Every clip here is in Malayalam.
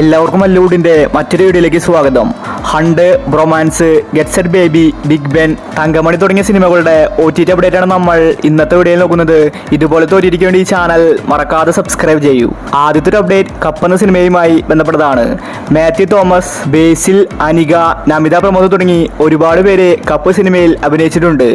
എല്ലാവർക്കും മല്ലൂഡിന്റെ മറ്റൊരു വീഡിയോയിലേക്ക് സ്വാഗതം. Hunt, bromance, get set baby, Big Ben, Thankamani തുടങ്ങിയ സിനിമകളുടെ OTT അപ്ഡേറ്റ് ആണ് നമ്മൾ ഇന്നത്തെ വീഡിയോയിൽ നോക്കുന്നത്. ഇതുപോലത്തെ OTTക്ക് വേണ്ടി ഈ ചാനൽ മറക്കാതെ സബ്സ്ക്രൈബ് ചെയ്യൂ. ആദ്യത്തെ ഒരു അപ്ഡേറ്റ് കപ്പ് എന്ന സിനിമയുമായി ബന്ധപ്പെട്ടതാണ്. മാത്യു തോമസ്, ബേസിൽ, അനിക, നമിത പ്രമോദ് തുടങ്ങി ഒരുപാട് പേര് കപ്പ് സിനിമയിൽ അഭിനയിച്ചിട്ടുണ്ട്.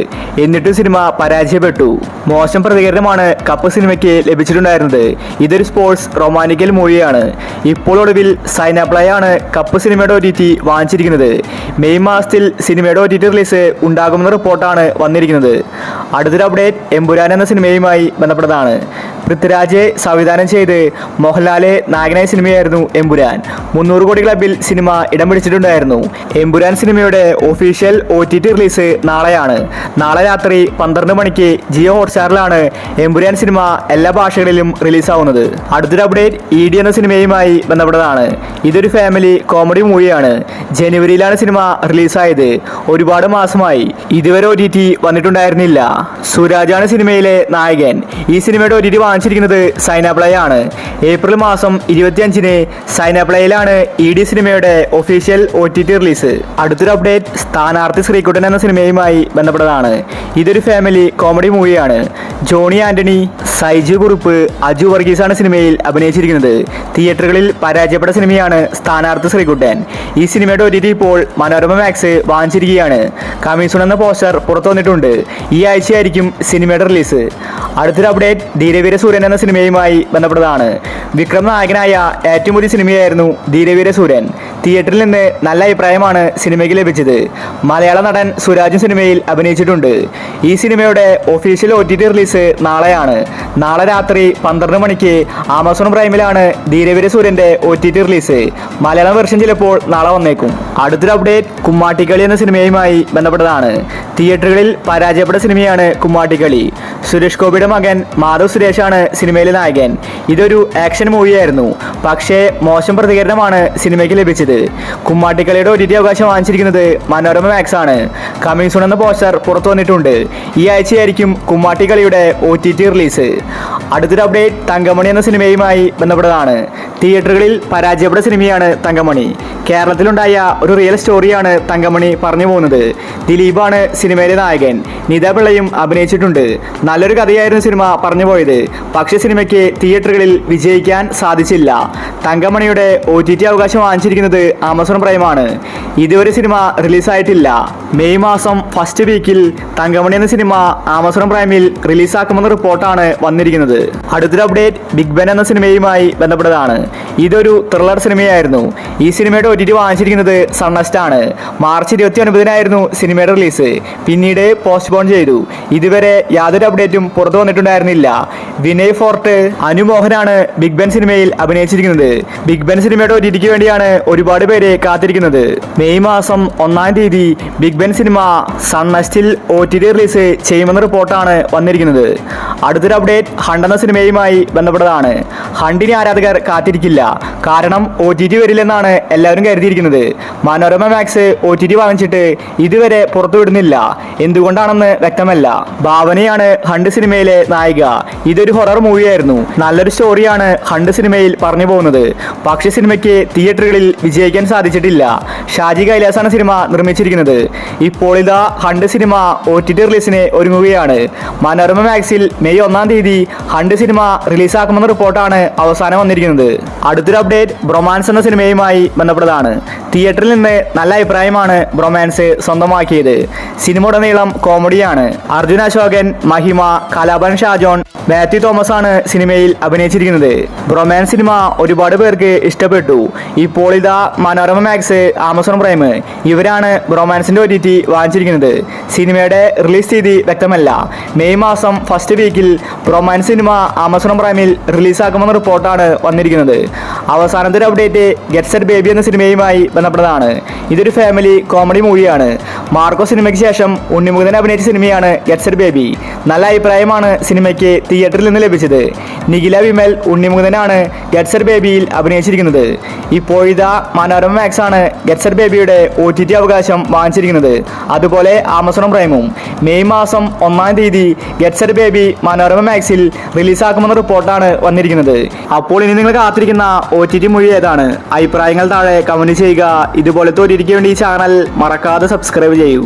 എന്നിട്ടും സിനിമ പരാജയപ്പെട്ടു. മോശം പ്രതികരണമാണ് കപ്പ് സിനിമയ്ക്ക് ലഭിച്ചിട്ടുണ്ടായിരുന്നത്. ഇതൊരു സ്പോർട്സ് റൊമാൻറ്റിക്കൽ മൂവിയാണ്. ഇപ്പോൾ ഒടുവിൽ സൈന പ്ലേ ആണ് കപ്പ് സിനിമയുടെ OTT വാങ്ങിച്ചിരിക്കുന്നത്. മെയ് മാസത്തിൽ സിനിമയുടെ OTT റിലീസ് ഉണ്ടാകുമെന്ന റിപ്പോർട്ടാണ് വന്നിരിക്കുന്നത്. അടുത്തൊരു അപ്ഡേറ്റ് എമ്പുരാൻ എന്ന സിനിമയുമായി ബന്ധപ്പെട്ടതാണ്. പൃഥ്വിരാജ് സംവിധാനം ചെയ്ത് മോഹൻലാല് നായകനായ സിനിമയായിരുന്നു എമ്പുരാൻ. 300 കോടി ക്ലബിൽ സിനിമ ഇടം പിടിച്ചിട്ടുണ്ടായിരുന്നു. എമ്പുരാൻ സിനിമയുടെ ഒഫീഷ്യൽ OTT റിലീസ് നാളെയാണ്. നാളെ രാത്രി 12 മണിക്ക് ജിയോ ഹോട്ട്സ്റ്റാറിലാണ് എമ്പുരാൻ സിനിമ എല്ലാ ഭാഷകളിലും റിലീസാവുന്നത്. അടുത്തൊരു അപ്ഡേറ്റ് ED എന്ന സിനിമയുമായി ബന്ധപ്പെട്ടതാണ്. ഇതൊരു ഫാമിലി കോമഡി മൂവിയാണ്. ജനുവരിയിലാണ് സിനിമ റിലീസായത്. ഒരുപാട് മാസമായി ഇതുവരെ OTT വന്നിട്ടുണ്ടായിരുന്നില്ല. സുരാജാണ് സിനിമയിലെ നായകൻ. ഈ സിനിമയുടെ OTT വാങ്ങിച്ചിരിക്കുന്നത് സൈന പ്ലേ ആണ്. ഏപ്രിൽ മാസം 25-ന് സൈന പ്ലേയിലാണ് ED സിനിമയുടെ ഒഫീഷ്യൽ OTT റിലീസ്. അടുത്തൊരു അപ്ഡേറ്റ് സ്ഥാനാർത്ഥി ശ്രീകുട്ടൻ എന്ന സിനിമയുമായി ബന്ധപ്പെട്ടതാണ്. ഇതൊരു ഫാമിലി കോമഡി മൂവിയാണ്. ജോണി ആന്റണി, സൈജു കുറുപ്പ്, അജു വർഗീസാണ് സിനിമയിൽ അഭിനയിച്ചിരിക്കുന്നത്. തിയേറ്ററുകളിൽ പരാജയപ്പെട്ട സിനിമയാണ് സ്ഥാനാർത്ഥി ശ്രീകുട്ടൻ. ഈ സിനിമയുടെ OTT ഇപ്പോൾ മനോരമ മാക്സ് വാങ്ങിച്ചിരിക്കുകയാണ്. കമ്മീഷൻ എന്ന പോസ്റ്റർ പുറത്തു വന്നിട്ടുണ്ട്. ഈ ആഴ്ചയായിരിക്കും സിനിമയുടെ റിലീസ്. അടുത്തൊരു അപ്ഡേറ്റ് ധീരവീര സൂര്യൻ എന്ന സിനിമയുമായി ബന്ധപ്പെട്ടതാണ്. വിക്രം നായകനായ ഏറ്റവും പുതിയ സിനിമയായിരുന്നു ധീരവീര സൂര്യൻ. തിയേറ്ററിൽ നിന്ന് നല്ല അഭിപ്രായമാണ് സിനിമയ്ക്ക് ലഭിച്ചത്. മലയാള നടൻ സുരാജും സിനിമയിൽ അഭിനയിച്ചിട്ടുണ്ട്. ഈ സിനിമയുടെ ഒഫീഷ്യൽ OTT റിലീസ് നാളെയാണ്. നാളെ രാത്രി 12 മണിക്ക് ആമസോൺ പ്രൈമിലാണ് ധീരവീര സൂര്യന്റെ OTT റിലീസ്. മലയാളം വെർഷൻ ചിലപ്പോൾ നാളെ വന്നേക്കും. അടുത്തൊരു അപ്ഡേറ്റ് കുമ്മാട്ടിക്കളി എന്ന സിനിമയുമായി ബന്ധപ്പെട്ടതാണ്. തിയേറ്ററുകളിൽ പരാജയപ്പെട്ട സിനിമയാണ് കുമ്മാട്ടിക്കളി. സുരേഷ് ഗോപിയുടെ മകൻ മാധവ് സുരേഷാണ് സിനിമയിലെ നായകൻ. ഇതൊരു ആക്ഷൻ മൂവിയായിരുന്നു. പക്ഷേ മോശം പ്രതികരണമാണ് സിനിമയ്ക്ക് ലഭിച്ചത്. കുമ്മാട്ടിക്കളിയുടെ OTT അവകാശം വാങ്ങിച്ചിരിക്കുന്നത് മനോരമ മാക്സ് ആണ്. കമ്മിങ് സൂൺ എന്ന പോസ്റ്റർ പുറത്തു വന്നിട്ടുണ്ട്. ഈ ആഴ്ചയായിരിക്കും കുമ്മാട്ടിക്കളിയുടെ OTT റിലീസ്. അടുത്തൊരു അപ്ഡേറ്റ് തങ്കമണി എന്ന സിനിമയുമായി ബന്ധപ്പെട്ടതാണ്. തിയേറ്ററുകളിൽ പരാജയപ്പെട്ട സിനിമയാണ് തങ്കമണി. കേരളത്തിലുണ്ടായ ഒരു റിയൽ സ്റ്റോറിയാണ് തങ്കമണി പറഞ്ഞു പോകുന്നത്. ദിലീപാണ് സിനിമയിലെ നായകൻ. നിത പിള്ളയും അഭിനയിച്ചിട്ടുണ്ട്. നല്ലൊരു കഥയായിരുന്നു സിനിമ പറഞ്ഞു പോയത്. പക്ഷേ സിനിമയ്ക്ക് തിയേറ്ററുകളിൽ വിജയിക്കാൻ സാധിച്ചില്ല. തങ്കമണിയുടെ OTT അവകാശം വാങ്ങിച്ചിരിക്കുന്നത് ആമസോൺ പ്രൈമാണ്. ഇതുവരെ സിനിമ റിലീസായിട്ടില്ല. മെയ് മാസം ഫസ്റ്റ് വീക്കിൽ തങ്കമണി എന്ന സിനിമ ആമസോൺ പ്രൈമിൽ റിലീസാക്കുമെന്ന റിപ്പോർട്ടാണ് വന്നിരിക്കുന്നത്. അടുത്തൊരു അപ്ഡേറ്റ് ബിഗ് ബെൻ എന്ന സിനിമയുമായി ബന്ധപ്പെട്ടതാണ്. ഇതൊരു ത്രില്ലർ സിനിമയായിരുന്നു. ഈ സിനിമയുടെ OTT വാങ്ങിച്ചിരിക്കുന്നത് സൺനെസ്റ്റ് ആണ്. മാർച്ച് 29-നായിരുന്നു സിനിമയുടെ റിലീസ്. പിന്നീട് പോസ്റ്റ്പോൺ ചെയ്തു. ഇതുവരെ യാതൊരു അപ്ഡേറ്റും പുറത്തു വന്നിട്ടുണ്ടായിരുന്നില്ല. വിനയ് ഫോർട്ട്, അനുമോഹനാണ് ബിഗ് ബെൻ സിനിമയിൽ അഭിനയിച്ചിരിക്കുന്നത്. ബിഗ് ബെൻ സിനിമയുടെ OTTക്ക് വേണ്ടിയാണ് ഒരുപാട് പേര് കാത്തിരിക്കുന്നത്. മെയ് മാസം 1-ാം തീയതി ബിഗ് ബെൻ സിനിമ സൺനെസ്റ്റിൽ OTT റിലീസ് ചെയ്യുമെന്ന റിപ്പോർട്ടാണ് വന്നിരിക്കുന്നത്. അടുത്തൊരു അപ്ഡേറ്റ് ഹണ്ട് എന്ന സിനിമയുമായി ബന്ധപ്പെട്ടതാണ്. ഹണ്ടിന് ആരാധകർ കാത്തിരിക്കില്ല. കാരണം OTT വരില്ലെന്നാണ് എല്ലാവരും കരുതിയിരിക്കുന്നത്. മനോരമ മാക്സ് OTT വാങ്ങിച്ചിട്ട് ഇതുവരെ പുറത്തുവിടുന്നില്ല. എന്തുകൊണ്ടാണെന്ന് വ്യക്തമല്ല. ഭാവനയാണ് ഹണ്ട് സിനിമയിലെ നായിക. ഇതൊരു ഹൊറർ മൂവിയായിരുന്നു. നല്ലൊരു സ്റ്റോറിയാണ് ഹണ്ട് സിനിമയിൽ പറഞ്ഞു പോകുന്നത്. പക്ഷേ സിനിമയ്ക്ക് തിയേറ്ററുകളിൽ വിജയിക്കാൻ സാധിച്ചിട്ടില്ല. ഷാജി കൈലാസാണ് സിനിമ നിർമ്മിച്ചിരിക്കുന്നത്. ഇപ്പോൾ ഇതാ ഹണ്ട് സിനിമ OTT റിലീസിന് ഒരുങ്ങുകയാണ്. മനോരമ മാക്സിൽ മെയ് 1-ാം തീയതി ഹണ്ട് സിനിമ റിലീസാക്കുമെന്ന റിപ്പോർട്ടാണ് അവസാനം വന്നിരിക്കുന്നത്. അടുത്തൊരു അപ്ഡേറ്റ് ബ്രൊമാൻസ് എന്ന സിനിമയുമായി ബന്ധപ്പെട്ടതാണ്. തിയേറ്ററിൽ നിന്ന് നല്ല അഭിപ്രായമാണ് ബ്രൊമാൻസ് സ്വന്തമാക്കിയത്. സിനിമ ഉടനീളം കോമഡിയാണ്. അർജുൻ അശോകൻ, മഹിമ, കലാഭൻ ഷാജോൺ, മാത്യു തോമസ് ആണ് സിനിമയിൽ അഭിനയിച്ചിരിക്കുന്നത്. ബ്രൊമാൻസ് സിനിമ ഒരുപാട് പേർക്ക് ഇഷ്ടപ്പെട്ടു. ഇപ്പോൾ ഇതാ മനോരമ മാക്സ്, ആമസോൺ പ്രൈം ഇവരാണ് ബ്രൊമാൻസിന്റെ OTT വാങ്ങിച്ചിരിക്കുന്നത്. സിനിമയുടെ റിലീസ് തീയതി വ്യക്തമല്ല. മെയ് മാസം ഫസ്റ്റ് വീക്കിൽ ബ്രൊമാൻസ് സിനിമ ആമസോൺ പ്രൈമിൽ റിലീസാക്കുമെന്ന റിപ്പോർട്ടാണ് വന്നിരിക്കുന്നത്. അവസാനത്തെ ഒരു അപ്ഡേറ്റ് ഗെറ്റ് സെറ്റ് ബേബി എന്ന സിനിമയുമായി ബന്ധപ്പെട്ടതാണ്. ഇതൊരു ഫാമിലി കോമഡി മൂവിയാണ്. മാർക്കോ സിനിമയ്ക്ക് ശേഷം ഉണ്ണിമുകുന്ദൻ അഭിനയിച്ച സിനിമയാണ് ഗെറ്റ് സെറ്റ് ബേബി. നല്ല അഭിപ്രായമാണ് സിനിമയ്ക്ക് തിയേറ്ററിൽ നിന്ന് ലഭിച്ചത്. നിഖില വിമൽ, ഉണ്ണിമുകുന്ദനാണ് ഗെറ്റ് സെറ്റ് ബേബിയിൽ അഭിനയിച്ചിരിക്കുന്നത്. ഇപ്പോഴിതാ മനോരമ മാക്സ് ആണ് ഗെറ്റ് സെറ്റ് ബേബിയുടെ OTT അവകാശം വാങ്ങിച്ചിരിക്കുന്നത്. അതുപോലെ ആമസോൺ പ്രൈമും. മെയ് മാസം 1-ാം തീയതി ഗെറ്റ് സെറ്റ് ബേബി മനോരമ മാക്സിൽ റിലീസാക്കുമെന്ന റിപ്പോർട്ടാണ് വന്നിരിക്കുന്നത്. അപ്പോൾ ഇനി നിങ്ങൾ കാത്തിരിക്കുന്ന OTT മൊഴി ഏതാണ്? അഭിപ്രായങ്ങൾ താഴെ കമന്റ് ചെയ്യുക. ഇതുപോലത്തെ OTTക്ക് വേണ്ടി ഈ ചാനൽ മറക്കാതെ സബ്സ്ക്രൈബ് ചെയ്യൂ.